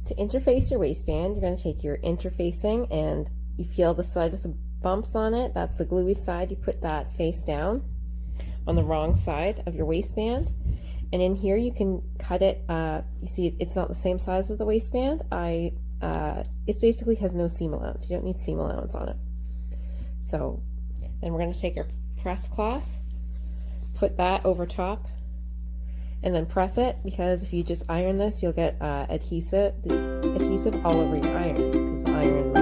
To interface your waistband, you're going to take your interfacing and you feel the side with the bumps on it. That's the gluey side. You put that face down on the wrong side of your waistband. And in here you can cut it. You see it's not the same size as the waistband. It basically has no seam allowance. You don't need seam allowance on it. So then we're going to take our press cloth, put that over top, and then press it, because if you just iron this, you'll get adhesive all over your iron, because the iron